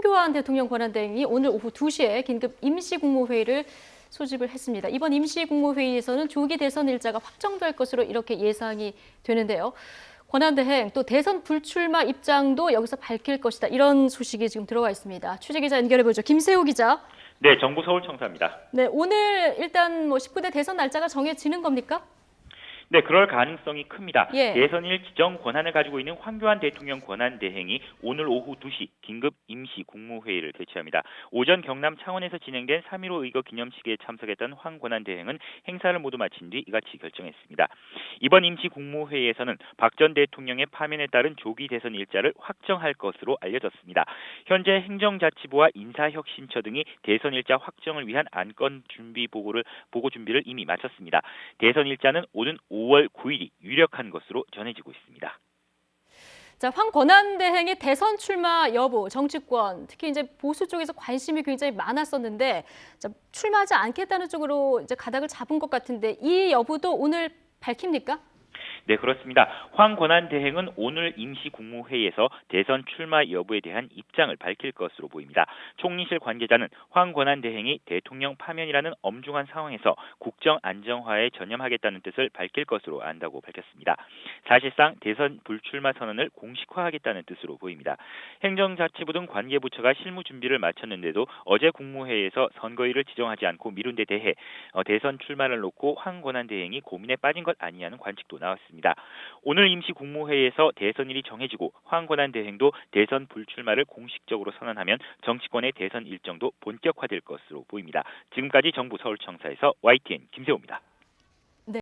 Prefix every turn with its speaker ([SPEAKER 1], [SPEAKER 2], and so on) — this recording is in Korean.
[SPEAKER 1] 황교안 대통령 권한대행이 오늘 오후 2시에 긴급 임시국무회의를 소집을 했습니다. 이번 임시국무회의에서는 조기 대선 일자가 확정될 것으로 이렇게 예상이 되는데요. 권한대행 또 대선 불출마 입장도 여기서 밝힐 것이다. 이런 소식이 지금 들어와 있습니다. 취재기자 연결해보죠. 김세호 기자.
[SPEAKER 2] 네, 정부 서울청사입니다.
[SPEAKER 1] 네, 오늘 일단 19대 대선 날짜가 정해지는 겁니까?
[SPEAKER 2] 네, 그럴 가능성이 큽니다.
[SPEAKER 1] 예.
[SPEAKER 2] 대선일 지정 권한을 가지고 있는 황교안 대통령 권한대행이 오늘 오후 2시 긴급 임시 국무회의를 개최합니다. 오전 경남 창원에서 진행된 3.15 의거 기념식에 참석했던 황 권한대행은 행사를 모두 마친 뒤 이같이 결정했습니다. 이번 임시 국무회의에서는 박 전 대통령의 파면에 따른 조기 대선 일자를 확정할 것으로 알려졌습니다. 현재 행정자치부와 인사혁신처 등이 대선 일자 확정을 위한 안건 준비 보고 준비를 이미 마쳤습니다. 대선 일자는 오는 5월 9일이 유력한 것으로 전해지고 있습니다.
[SPEAKER 1] 자, 황 권한대행의 대선 출마 여부, 정치권, 특히 이제 보수 쪽에서 관심이 굉장히 많았었는데 출마하지 않겠다는 쪽으로 이제 가닥을 잡은 것 같은데 이 여부도 오늘 밝힙니까?
[SPEAKER 2] 네, 그렇습니다. 황 권한대행은 오늘 임시국무회의에서 대선 출마 여부에 대한 입장을 밝힐 것으로 보입니다. 총리실 관계자는 황 권한대행이 대통령 파면이라는 엄중한 상황에서 국정 안정화에 전념하겠다는 뜻을 밝힐 것으로 안다고 밝혔습니다. 사실상 대선 불출마 선언을 공식화하겠다는 뜻으로 보입니다. 행정자치부 등 관계부처가 실무 준비를 마쳤는데도 어제 국무회의에서 선거일을 지정하지 않고 미룬 데 대해 대선 출마를 놓고 황 권한대행이 고민에 빠진 것 아니냐는 관측도 나왔습니다. 오늘 임시 국무회의에서 대선일이 정해지고 황 권한대행도 대선 불출마를 공식적으로 선언하면 정치권의 대선 일정도 본격화될 것으로 보입니다. 지금까지 정부 서울청사에서 YTN 김세호입니다.